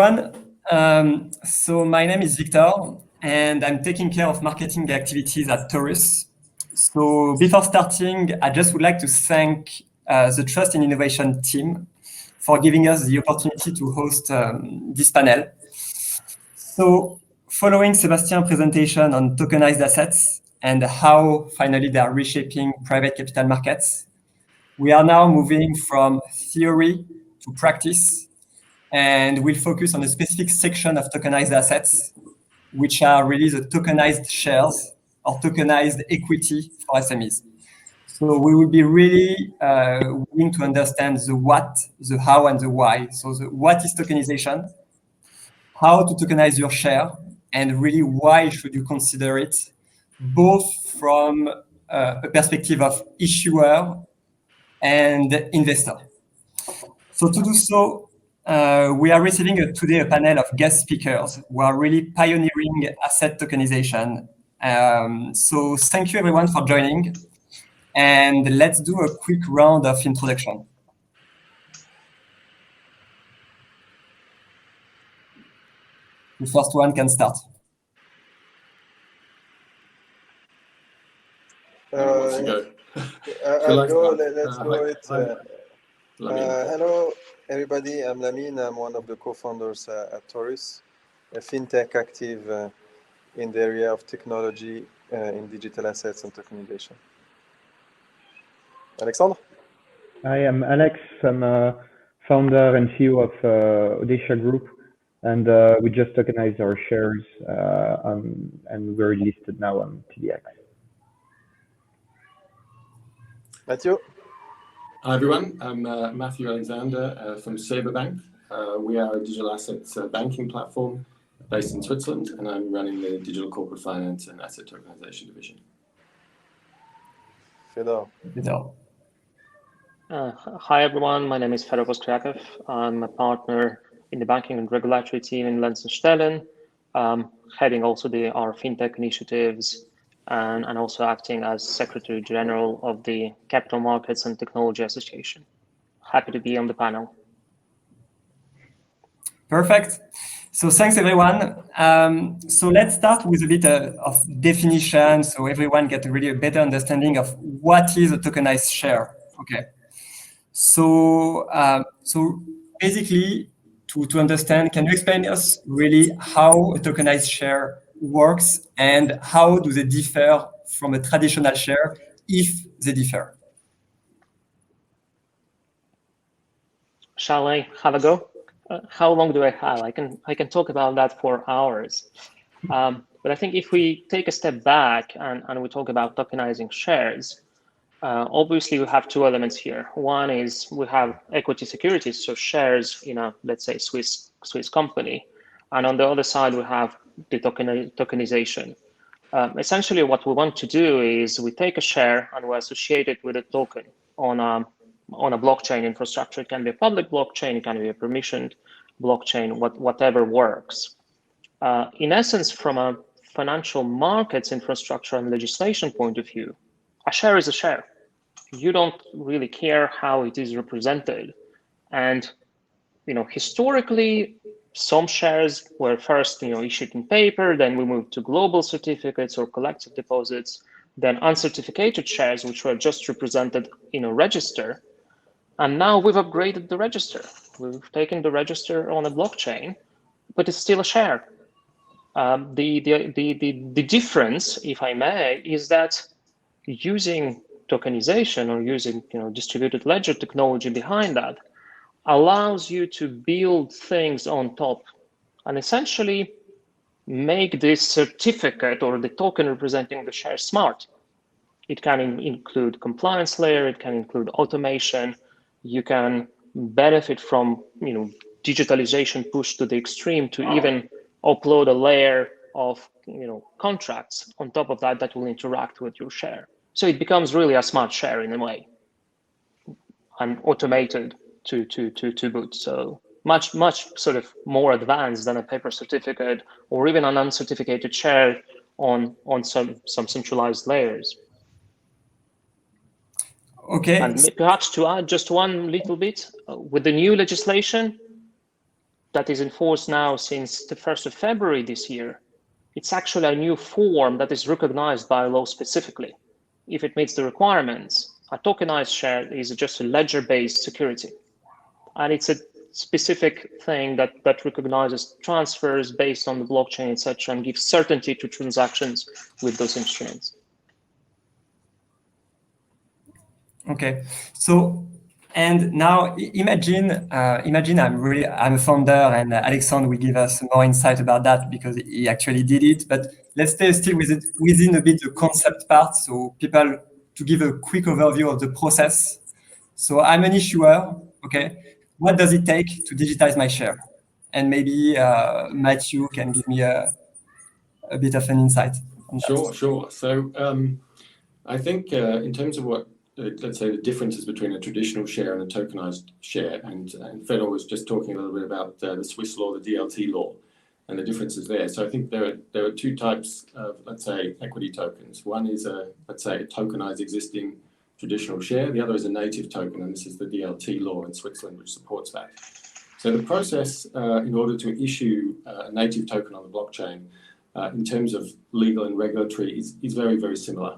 everyone. So my name is Victor, and I'm taking care of marketing activities at Taurus. So before starting, I just would like to thank the Trust in Innovation team for giving us the opportunity to host this panel. So following Sebastian's presentation on tokenized assets and how finally they are reshaping private capital markets, we are now moving from theory to practice, and we'll focus on a specific section of tokenized assets, which are really the tokenized shares or tokenized equity for SMEs. So we will be really willing to understand the what, the how, and the why. So the what is tokenization, how to tokenize your share, and really why should you consider it, both from a perspective of issuer and investor. So to do so, we are receiving today a panel of guest speakers who are really pioneering asset tokenization. So thank you everyone for joining, and let's do a quick round of introduction. The first one can start. I'll go. Let's go. Hello, everybody. I'm Lamine. I'm one of the co-founders at Taurus, a fintech active in the area of technology in digital assets and tokenization. Alexandre? Hi, I'm Alex. I'm a founder and CEO of Audacia Group, and we just tokenized our shares, and we're listed now on TDX. Mathieu? Hi everyone, I'm Matthew Alexandre from SEBA Bank. We are a digital assets banking platform based in Switzerland, and I'm running the digital corporate finance and asset tokenization division. Fedor. Hi everyone, my name is Fedor Poskriakov. I'm a partner in the banking and regulatory team in Lenz and Staehelin, heading also our fintech initiatives, and also acting as Secretary General of the Capital Markets and Technology Association. Happy to be on the panel. Perfect. So thanks everyone. So let's start with a bit of definition, so everyone get really a better understanding of what is a tokenized share. Okay. So basically, to understand, can you explain us really how a tokenized share works and how do they differ from a traditional share, if they differ? Shall I have a go? How long do I have? I can talk about that for hours. But I think if we take a step back and we talk about tokenizing shares, obviously we have two elements here. One is we have equity securities, so shares in a, let's say, Swiss company. And on the other side, we have the tokenization. Essentially, what we want to do is we take a share and we associate it with a token on a blockchain infrastructure. It can be a public blockchain, it can be a permissioned blockchain, whatever works. In essence, from a financial markets infrastructure and legislation point of view, a share is a share. You don't really care how it is represented. And historically, some shares were first issued in paper, then we moved to global certificates or collective deposits, then uncertificated shares, which were just represented in a register. And now we've upgraded the register. We've taken the register on a blockchain, but it's still a share. The difference, if I may, is that using tokenization or using distributed ledger technology behind that allows you to build things on top and essentially make this certificate or the token representing the share smart. It can include compliance layer, it can include automation. You can benefit from digitalization pushed to the extreme to even upload a layer of contracts on top of that will interact with your share. So it becomes really a smart share in a way, and automated to boot. So much sort of more advanced than a paper certificate or even an uncertificated share on some centralized layers. Okay. And perhaps to add just one little bit, with the new legislation, that is enforced now since the 1st of February this year, it's actually a new form that is recognized by law specifically. If it meets the requirements, a tokenized share is just a ledger-based security. And it's a specific thing that recognizes transfers based on the blockchain, etc., and gives certainty to transactions with those instruments. Okay, so and now imagine I'm a founder, and Alexandre will give us more insight about that because he actually did it. But let's stay still within a bit the concept part, so people to give a quick overview of the process. So I'm an issuer. Okay, what does it take to digitize my share? And maybe Matthew can give me a bit of an insight on that. Sure. So I think in terms of what, let's say, the differences between a traditional share and a tokenized share, and Fedor was just talking a little bit about the Swiss law, the DLT law, and the differences there. So I think there are two types of, let's say, equity tokens. One is let's say, a tokenized existing traditional share. The other is a native token, and this is the DLT law in Switzerland, which supports that. So the process in order to issue a native token on the blockchain in terms of legal and regulatory is very, very similar.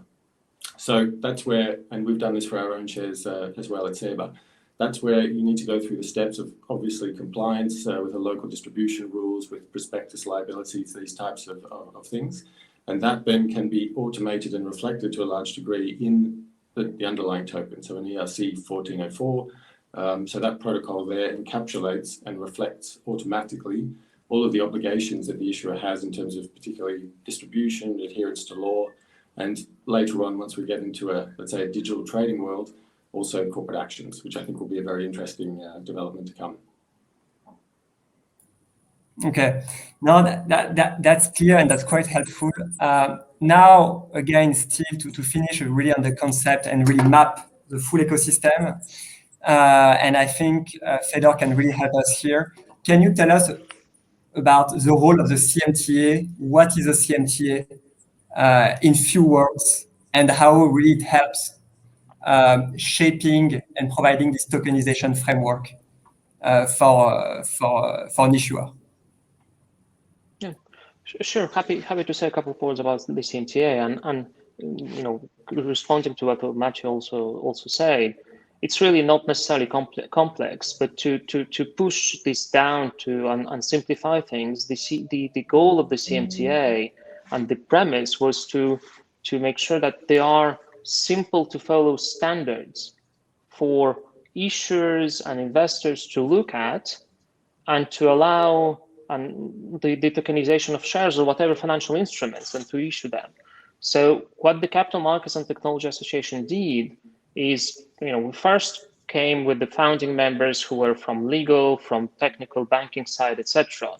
So that's where, and we've done this for our own shares as well at SEBA, that's where you need to go through the steps of obviously compliance with the local distribution rules, with prospectus liabilities, these types of things. And that then can be automated and reflected to a large degree in the underlying token, so an ERC 1404. So that protocol there encapsulates and reflects automatically all of the obligations that the issuer has in terms of particularly distribution, adherence to law, and later on, once we get into let's say, a digital trading world, also corporate actions, which I think will be a very interesting development to come. Okay, now that's clear and that's quite helpful. Now, again, still to finish really on the concept and really map the full ecosystem. And I think Fedor can really help us here. Can you tell us about the role of the CMTA? What is a CMTA in few words, and how really it helps shaping and providing this tokenization framework for an issuer? Yeah, sure. Happy to say a couple of words about the CMTA, and you know, responding to what Matthew also said, it's really not necessarily complex, but to push this down to and simplify things. The goal of the CMTA and the premise was to make sure that they are simple to follow standards for issuers and investors to look at, and to allow the tokenization of shares or whatever financial instruments and to issue them. So what the Capital Markets and Technology Association did is, you know, we first came with the founding members who were from legal, from technical banking side, etc.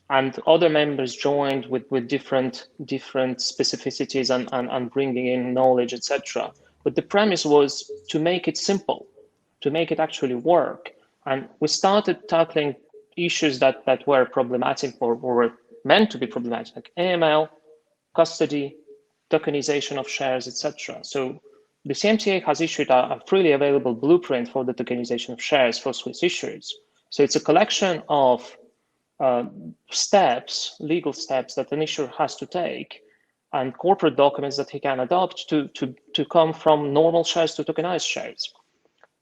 And other members joined with different specificities and bringing in knowledge, etc. But the premise was to make it simple, to make it actually work. And we started tackling issues that were problematic or were meant to be problematic, like AML, custody, tokenization of shares, etc. So the CMTA has issued a freely available blueprint for the tokenization of shares for Swiss issuers. So it's a collection of steps, legal steps that an issuer has to take, and corporate documents that he can adopt to come from normal shares to tokenized shares.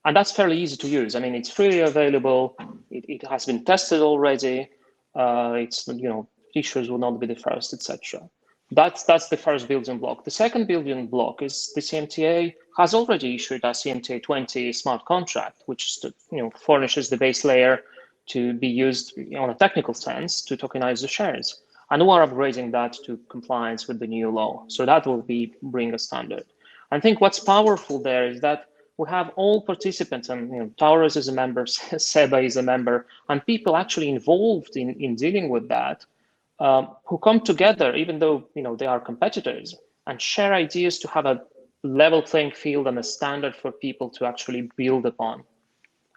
And that's fairly easy to use. I mean, it's freely available. It has been tested already. It's, you know, issuers will not be the first, etc. That's the first building block. The second building block is the CMTA has already issued a CMTA 20 smart contract, which, you know, furnishes the base layer to be used on a technical sense to tokenize the shares. And we are upgrading that to compliance with the new law. So that will bring a standard. I think what's powerful there is that we have all participants, and, you know, Taurus is a member, SEBA is a member, and people actually involved in dealing with that, who come together, even though, you know, they are competitors, and share ideas to have a level playing field and a standard for people to actually build upon.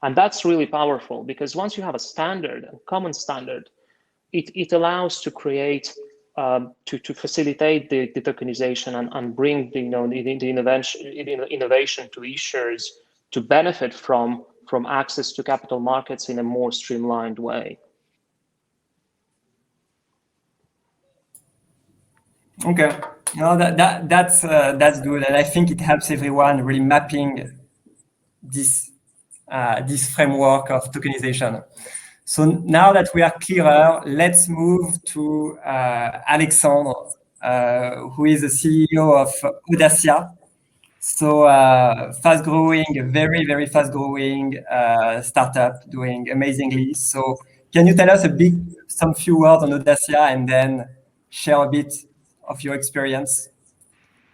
And that's really powerful, because once you have a standard, a common standard, it allows to create, to facilitate the tokenization and bring the innovation to issuers to benefit from from access to capital markets in a more streamlined way. Okay, no, that's good, and I think it helps everyone really mapping this this framework of tokenization. So now that we are clearer, let's move to Alexandre, who is the CEO of Audacia. So fast-growing, very fast-growing startup doing amazingly. So can you tell us some few words on Audacia and then share a bit of your experience?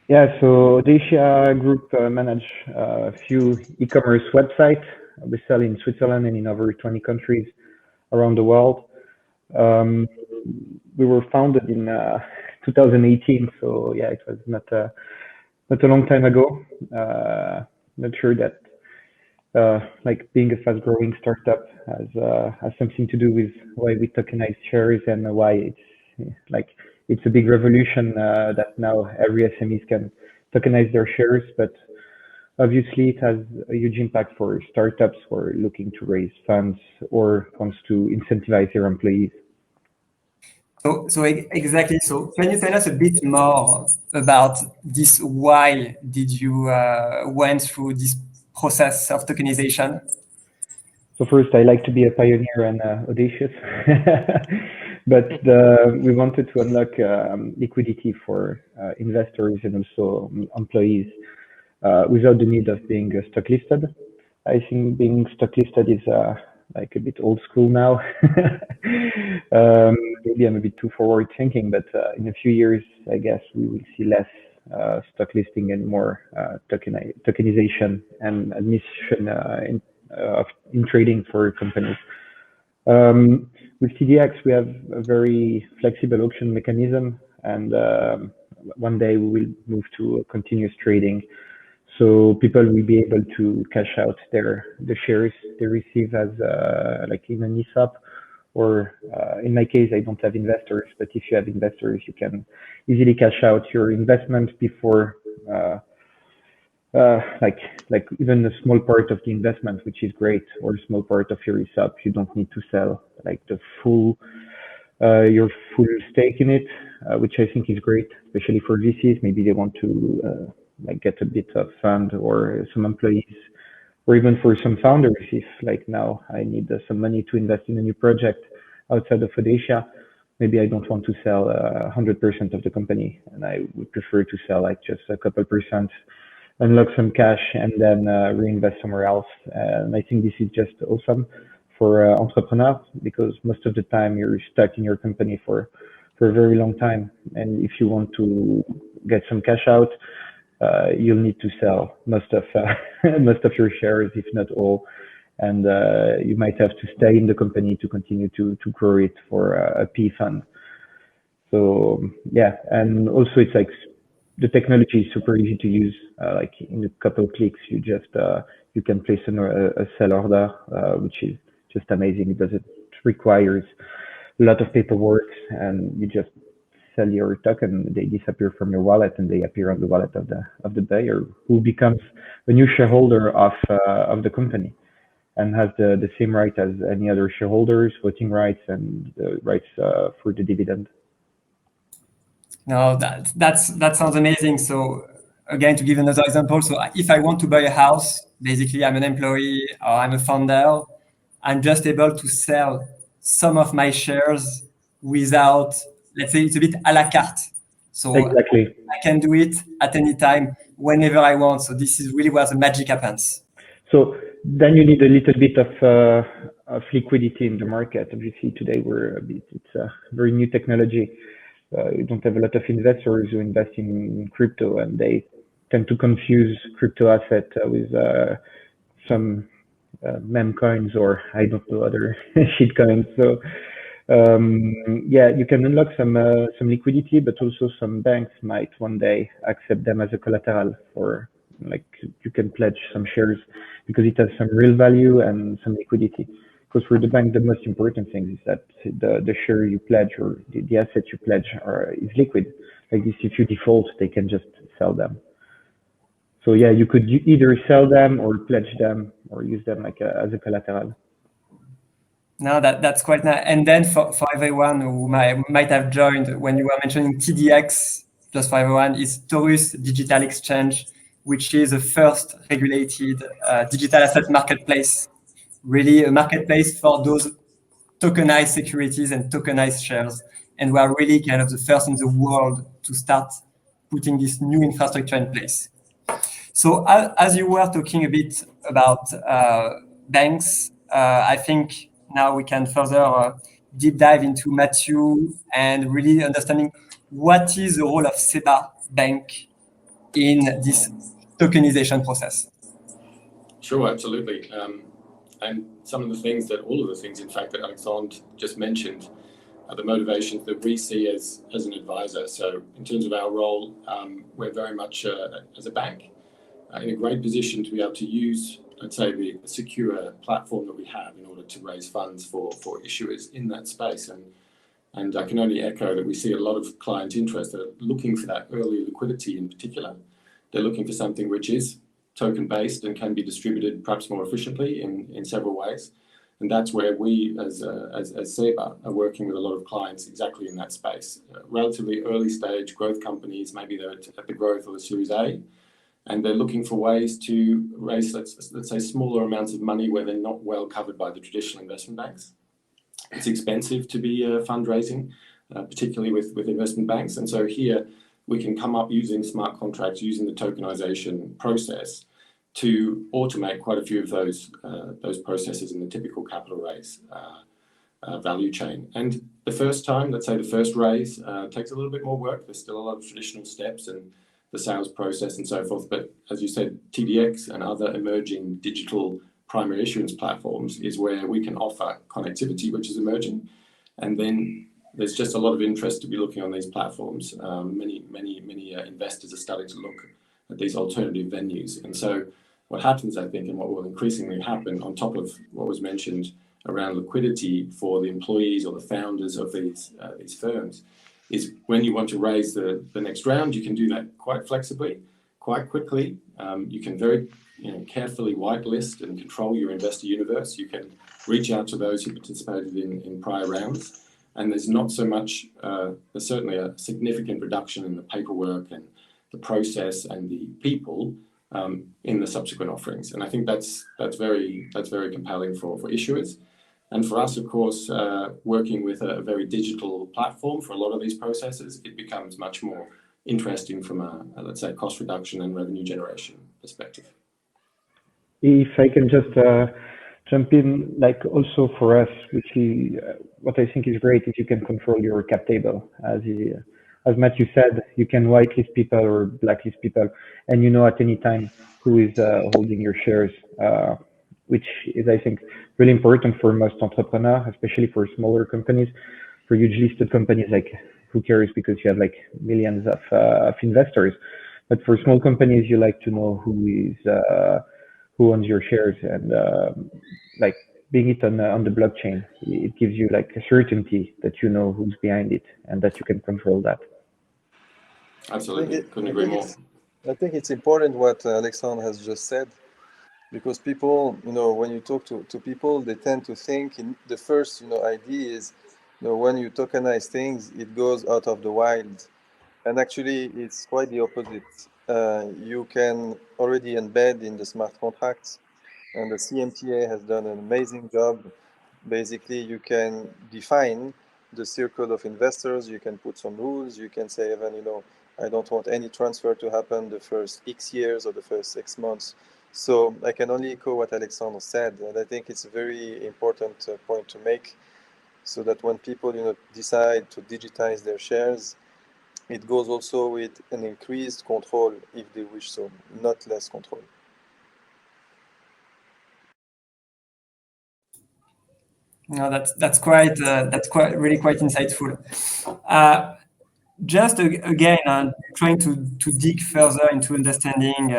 Yeah, so Audacia Group manage a few e-commerce websites. We sell in Switzerland and in over 20 countries around the world. We were founded in 2018, so yeah, it was not a long time ago. Not sure that like being a fast-growing startup has something to do with why we tokenize shares and why it's a big revolution that now every SMEs can tokenize their shares, but obviously it has a huge impact for startups who are looking to raise funds or wants to incentivize their employees. So exactly. So can you tell us a bit more about this? Why did you went through this process of tokenization? So first, I like to be a pioneer and audacious, but we wanted to unlock liquidity for investors and also employees without the need of being stock listed. I think being stock listed is like a bit old school now. Maybe I'm a bit too forward thinking, but in a few years, I guess we will see less stock listing and more tokenization and admission in trading for companies. With TDX, we have a very flexible auction mechanism, and one day we will move to continuous trading. So people will be able to cash out the shares they receive as like in an ESOP, or in my case, I don't have investors, but if you have investors, you can easily cash out your investment before like even a small part of the investment, which is great, or a small part of your ESOP. You don't need to sell like the full your full stake in it, which I think is great, especially for VCs. Maybe they want to like get a bit of fund or some employees, or even for some founders, if like now I need some money to invest in a new project outside of Audacia, maybe I don't want to sell 100% of the company, and I would prefer to sell like just a couple percent, unlock some cash, and then reinvest somewhere else. And I think this is just awesome for entrepreneurs, because most of the time you're stuck in your company for a very long time, and if you want to get some cash out, you'll need to sell most of your shares, if not all, and you might have to stay in the company to continue to grow it for a P fund. So yeah, and also it's like the technology is super easy to use. Like in a couple of clicks, you just you can place a sell order, which is just amazing because it requires a lot of paperwork, and you just sell your token, they disappear from your wallet, and they appear on the wallet of the buyer, who becomes a new shareholder of the company, and has the same right as any other shareholders, voting rights, and the rights for the dividend. No, that sounds amazing. So again, to give another example, so if I want to buy a house, basically I'm an employee or I'm a founder, I'm just able to sell some of my shares without, let's say, it's a bit a la carte. So exactly, I can do it at any time, whenever I want. So this is really where the magic happens. So then you need a little bit of liquidity in the market. Obviously, today it's a very new technology. You don't have a lot of investors who invest in crypto, and they tend to confuse crypto asset with some meme coins, or I don't know, other shit coins. So yeah, you can unlock some liquidity, but also some banks might one day accept them as a collateral for, like, you can pledge some shares because it has some real value and some liquidity. Because for the bank, the most important thing is that the share you pledge, or the asset you pledge, is liquid. Like this, if you default, they can just sell them. So yeah, you could either sell them or pledge them or use them like as a collateral. No, that's quite nice. And then for everyone who might have joined when you were mentioning TDX, just for everyone, is Taurus Digital Exchange, which is the first regulated digital asset marketplace, really a marketplace for those tokenized securities and tokenized shares. And we are really kind of the first in the world to start putting this new infrastructure in place. So as you were talking a bit about banks, I think now we can further deep dive into Matthew and really understanding what is the role of SEBA Bank in this tokenization process. Sure, absolutely. And some of the things all of the things, in fact, that Alexandre just mentioned are the motivations that we see as an advisor. So in terms of our role, we're very much, as a bank, in a great position to be able to use, I'd say, the secure platform that we have in order to raise funds for issuers in that space. And I can only echo that we see a lot of client interest that are looking for that early liquidity in particular. They're looking for something which is token-based and can be distributed perhaps more efficiently in several ways. And that's where we, as SEBA, are working with a lot of clients exactly in that space. Relatively early stage growth companies, maybe they're at the growth or the Series A, and they're looking for ways to raise, let's say, smaller amounts of money where they're not well covered by the traditional investment banks. It's expensive to be fundraising, particularly with investment banks. And so here we can come up using smart contracts, using the tokenization process to automate quite a few of those processes in the typical capital raise value chain. And the first time, let's say the first raise, takes a little bit more work. There's still a lot of traditional steps and the sales process and so forth. But as you said, TDX and other emerging digital primary issuance platforms is where we can offer connectivity, which is emerging. And then there's just a lot of interest to be looking on these platforms. Many investors are starting to look at these alternative venues. And so what happens, I think, and what will increasingly happen on top of what was mentioned around liquidity for the employees or the founders of these firms, is when you want to raise the next round, you can do that quite flexibly, quite quickly. You can very carefully whitelist and control your investor universe. You can reach out to those who participated in prior rounds. And there's not so much, there's certainly a significant reduction in the paperwork and the process and the people in the subsequent offerings. And I think that's very compelling for issuers. And for us, of course, working with a very digital platform for a lot of these processes, it becomes much more interesting from a let's say, cost reduction and revenue generation perspective. If I can just jump in, like also for us, which is what I think is great, is you can control your cap table. As Matthew said, you can whitelist people or blacklist people, and you know at any time who is holding your shares, which is, I think, really important for most entrepreneurs, especially for smaller companies. For huge listed companies, like, who cares, because you have like millions of investors. But for small companies, you like to know who owns your shares, and like being it on the blockchain, it gives you like a certainty that you know who's behind it and that you can control that. Absolutely, couldn't agree more. I think it's important what Alexandre has just said, because people, when you talk to people, they tend to think in the first, idea is, when you tokenize things, it goes out of the wild. And actually, it's quite the opposite. You can already embed in the smart contracts, and the CMTA has done an amazing job. Basically, you can define the circle of investors, you can put some rules, you can say even, I don't want any transfer to happen the first X years or the first 6 months. So I can only echo what Alexandre said, and I think it's a very important point to make, so that when people, decide to digitize their shares, it goes also with an increased control if they wish so, not less control. No, that's quite really quite insightful. Just again, trying to dig further into understanding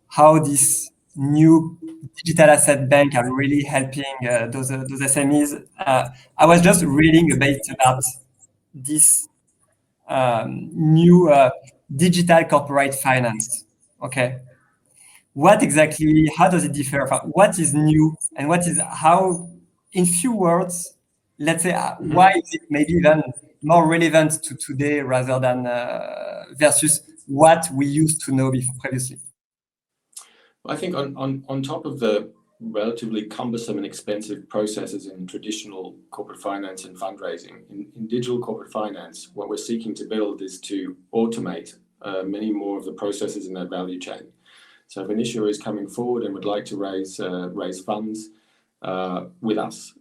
how this new digital asset bank are really helping those SMEs. I was just reading a bit about this new digital corporate finance. Okay, what exactly, how does it differ? What is new and what is how, in few words, let's say, why is it maybe even more relevant to today rather than versus what we used to know previously? I think on top of the relatively cumbersome and expensive processes in traditional corporate finance and fundraising, in digital corporate finance, what we're seeking to build is to automate many more of the processes in that value chain. So if an issuer is coming forward and would like to raise funds with us,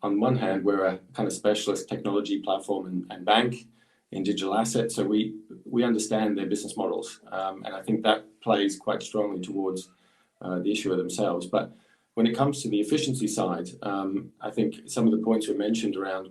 on one hand, we're a kind of specialist technology platform and bank in digital assets, so we understand their business models, and I think that plays quite strongly towards the issuer themselves. But when it comes to the efficiency side, I think some of the points were mentioned around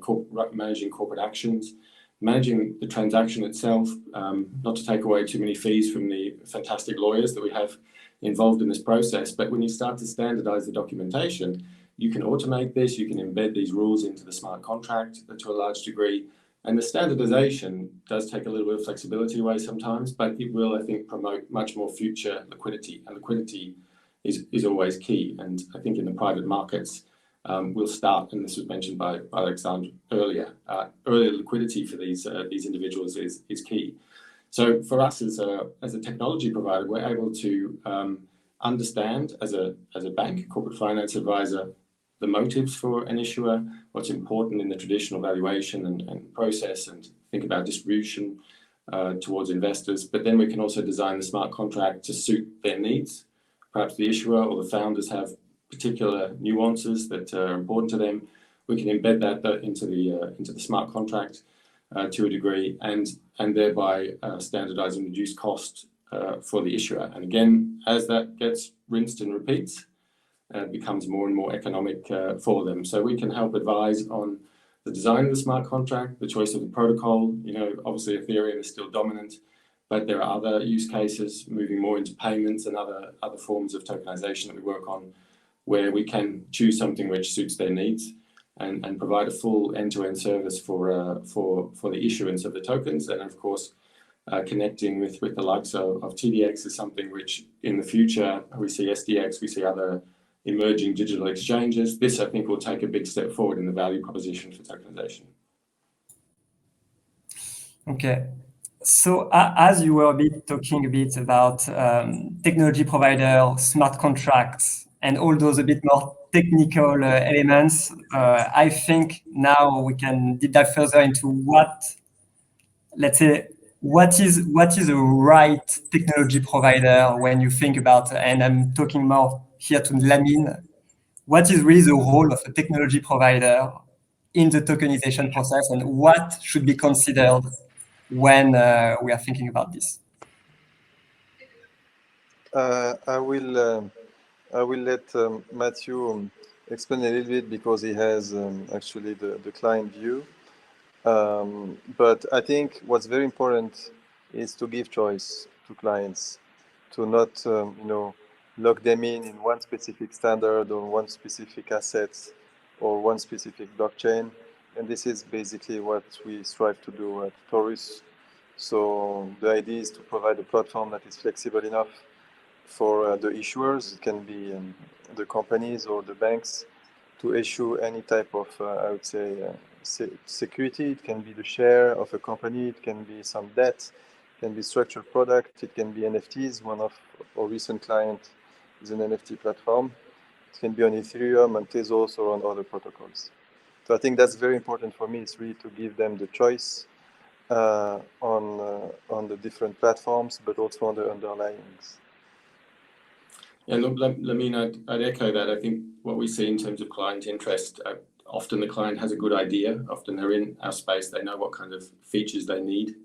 managing corporate actions, managing the transaction itself, not to take away too many fees from the fantastic lawyers that we have involved in this process, but when you start to standardize the documentation, you can automate this, you can embed these rules into the smart contract to a large degree. And the standardization does take a little bit of flexibility away sometimes, but it will, I think, promote much more future liquidity. And liquidity is always key. And I think in the private markets, we'll start, and this was mentioned by Alexandre earlier, earlier liquidity for these individuals is key. So for us as a technology provider, we're able to understand as a bank, corporate finance advisor, the motives for an issuer, what's important in the traditional valuation and process, and think about distribution towards investors. But then we can also design the smart contract to suit their needs. Perhaps the issuer or the founders have particular nuances that are important to them. We can embed that into the smart contract to a degree, and thereby standardize and reduce cost for the issuer. And again, as that gets rinsed and repeats, it becomes more and more economic for them. So we can help advise on the design of the smart contract, the choice of the protocol. Obviously Ethereum is still dominant, but there are other use cases moving more into payments and other forms of tokenization that we work on, where we can choose something which suits their needs and provide a full end-to-end service for the issuance of the tokens. And of course, connecting with the likes of TDX is something which in the future, we see SDX, we see other emerging digital exchanges. This, I think, will take a big step forward in the value proposition for tokenization. Okay. So as you were talking a bit about technology provider, smart contracts, and all those a bit more technical elements, I think now we can deep dive further into what is a right technology provider when you think about, and I'm talking more here to Lamine, what is really the role of a technology provider in the tokenization process, and what should be considered when we are thinking about this? I will let Matthew explain a little bit, because he has actually the client view. But I think what's very important is to give choice to clients, to not lock them in one specific standard or one specific asset or one specific blockchain. And this is basically what we strive to do at Taurus. So the idea is to provide a platform that is flexible enough for the issuers. It can be the companies or the banks to issue any type of, I would say, security. It can be the share of a company, it can be some debt, it can be structured product, it can be NFTs. One of our recent clients is an NFT platform. It can be on Ethereum and Tezos or on other protocols. So I think that's very important for me. It's really to give them the choice on the different platforms, but also on the underlyings. Yeah, look, Lamine, I'd echo that. I think what we see in terms of client interest, often the client has a good idea. Often they're in our space, they know what kind of features they need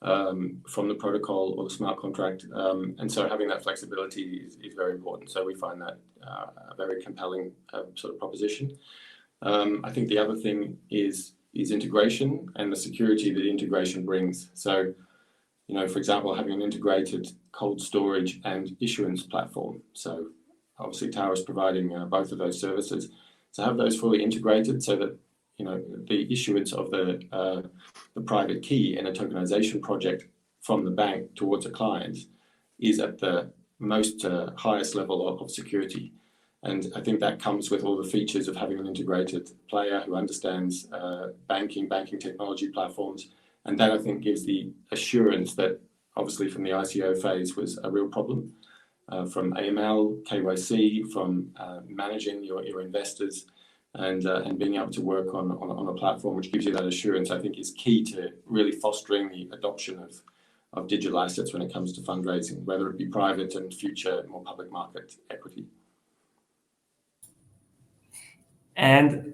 from the protocol or the smart contract. And so having that flexibility is very important. So we find that a very compelling sort of proposition. I think the other thing is integration and the security that integration brings. So, for example, having an integrated cold storage and issuance platform. So obviously Taurus providing both of those services. To have those fully integrated so that the issuance of the private key in a tokenization project from the bank towards a client is at the most highest level of security. And I think that comes with all the features of having an integrated player who understands banking technology platforms. And that, I think, gives the assurance that obviously from the ICO phase was a real problem, from AML, KYC, from managing your investors, and being able to work on a platform which gives you that assurance, I think is key to really fostering the adoption of digital assets when it comes to fundraising, whether it be private and future more public market equity. And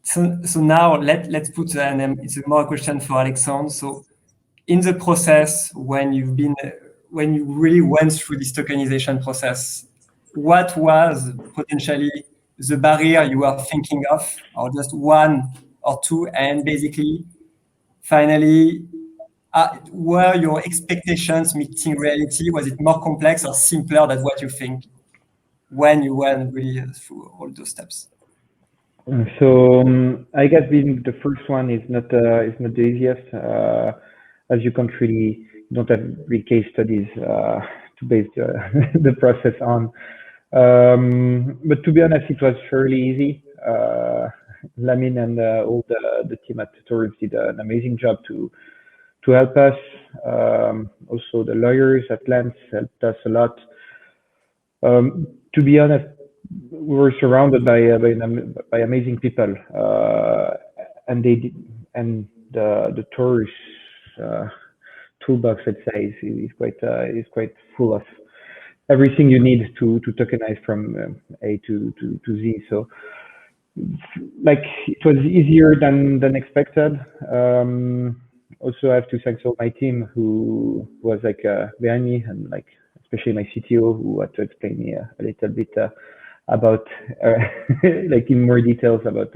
so now let's put it's a more question for Alexandre. So in the process, when you really went through this tokenization process, what was potentially the barrier you were thinking of, or just one or two, and basically, finally, were your expectations meeting reality? Was it more complex or simpler than what you think when you went really through all those steps? So I guess being the first one is not the easiest, as you don't have real case studies to base the process on. But to be honest, it was fairly easy. Lamine and all the team at Taurus did an amazing job to help us. Also, the lawyers at Lenz helped us a lot. To be honest, we were surrounded by amazing people, and the Taurus toolbox, let's say, is quite full of everything you need to tokenize from A to Z. So, like, it was easier than expected. Also, I have to thank all my team who was like Brahimi, and like especially my CTO, who had to explain me a little bit about like in more details about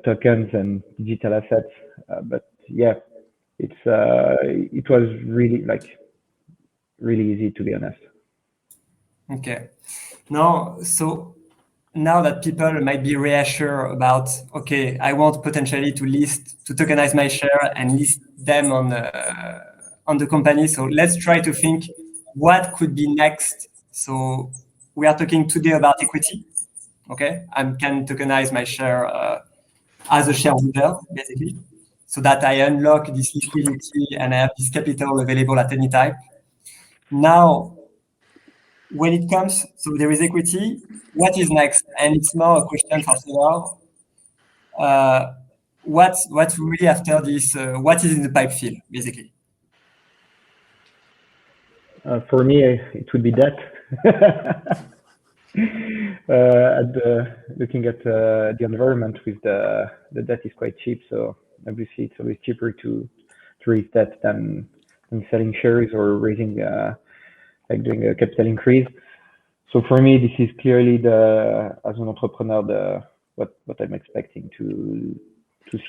tokens and digital assets. But yeah, it was really easy, to be honest. Okay. Now that people might be reassured about, okay, I want potentially to tokenize my share and list them on the company. So let's try to think what could be next. So we are talking today about equity. Okay, I can tokenize my share as a shareholder, basically, so that I unlock this liquidity and I have this capital available at any time. Now, when it comes, so there is equity, what is next? And it's more a question for Fedor. What's really after this? What is in the pipe fill, basically? For me, it would be debt. Looking at the environment with the debt is quite cheap, so obviously it's always cheaper to raise debt than selling shares or raising doing a capital increase. So for me, this is clearly as an entrepreneur what I'm expecting to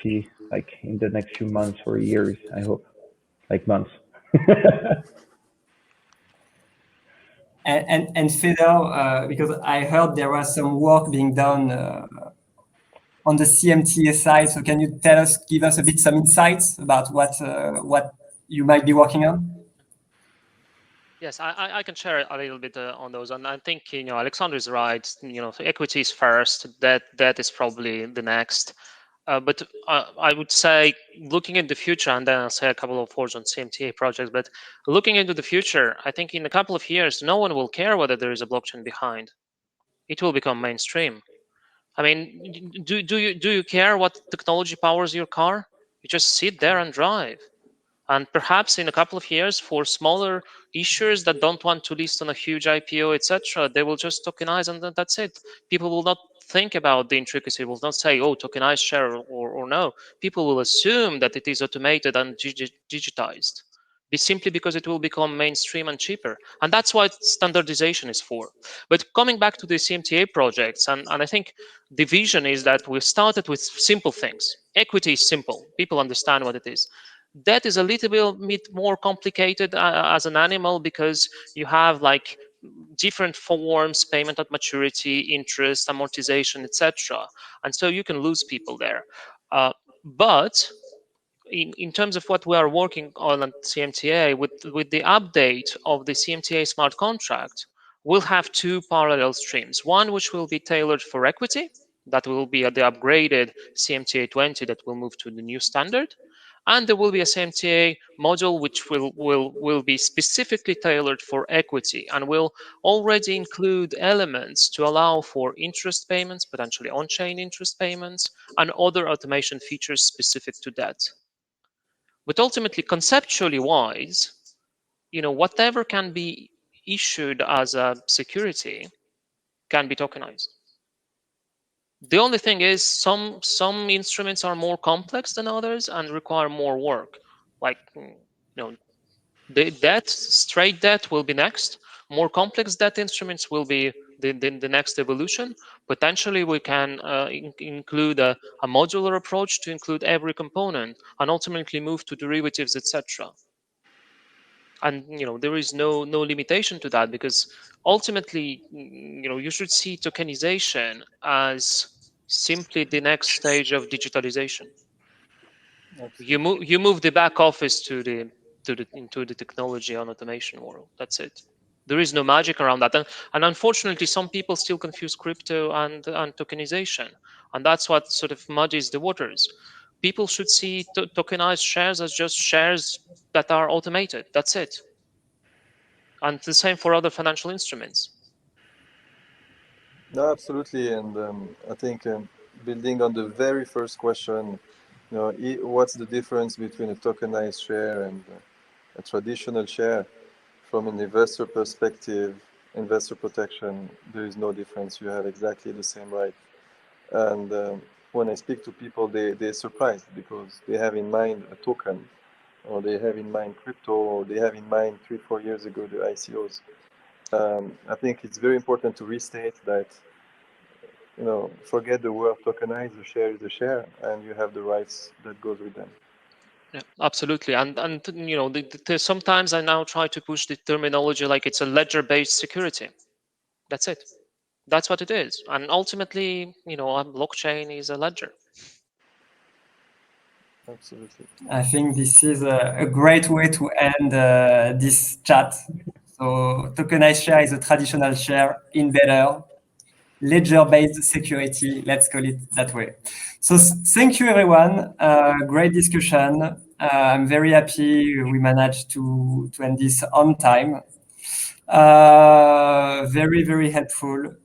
see, like, in the next few months or years. I hope, like, months. And Fedor, because I heard there was some work being done on the CMTA side. So can you give us some insights about what you might be working on? Yes, I can share a little bit on those, and I think Alexandre is right. So equity is first, debt is probably the next. But I would say, looking in the future, and then I'll say a couple of words on CMTA projects, but looking into the future, I think in a couple of years, no one will care whether there is a blockchain behind. It will become mainstream. I mean, do you care what technology powers your car? You just sit there and drive. And perhaps in a couple of years, for smaller issuers that don't want to list on a huge IPO, etc., they will just tokenize, and that's it. People will not think about the intricacy, will not say, oh, tokenized share or no. People will assume that it is automated and digitized, simply because it will become mainstream and cheaper. And that's what standardization is for. But coming back to the CMTA projects, and I think the vision is that we started with simple things. Equity is simple. People understand what it is. Debt is a little bit more complicated as an animal, because you have like different forms, payment at maturity, interest, amortization, etc. And so you can lose people there. But in terms of what we are working on at CMTA, with the update of the CMTA smart contract, we'll have two parallel streams. One which will be tailored for equity, that will be the upgraded CMTA 20 that will move to the new standard. And there will be a CMTA module which will be specifically tailored for equity and will already include elements to allow for interest payments, potentially on-chain interest payments, and other automation features specific to that. But ultimately, conceptually wise, whatever can be issued as a security can be tokenized. The only thing is some instruments are more complex than others and require more work. Like, the debt, straight debt will be next. More complex debt instruments will be the next evolution. Potentially, we can include a modular approach to include every component and ultimately move to derivatives, etc. And there is no limitation to that, because ultimately, you should see tokenization as simply the next stage of digitalization. You move the back office into the technology and automation world. That's it. There is no magic around that, and unfortunately, some people still confuse crypto and tokenization, and that's what sort of muddies the waters. People should see tokenized shares as just shares that are automated. That's it. And the same for other financial instruments. No, absolutely. And I think building on the very first question, what's the difference between a tokenized share and a traditional share? From an investor perspective, investor protection, there is no difference. You have exactly the same right. And when I speak to people, they're surprised because they have in mind a token, or they have in mind crypto, or they have in mind 3-4 years ago the ICOs. I think it's very important to restate that, forget the word tokenized, a share is a share, and you have the rights that goes with them. Yeah, absolutely. And sometimes I now try to push the terminology like it's a ledger-based security. That's it. That's what it is. And ultimately, a blockchain is a ledger. Absolutely. I think this is a great way to end this chat. So tokenized share is a traditional share in better ledger-based security, let's call it that way. So thank you, everyone. Great discussion. I'm very happy we managed to end this on time. Very, very helpful.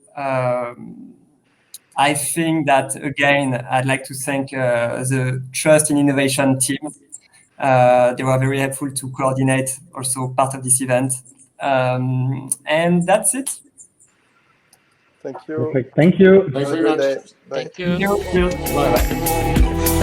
I think that, again, I'd like to thank the Trust in Innovation team. They were very helpful to coordinate also part of this event. And that's it. Thank you. Perfect. Thank you. Thanks very much. Bye. Thank you. Bye.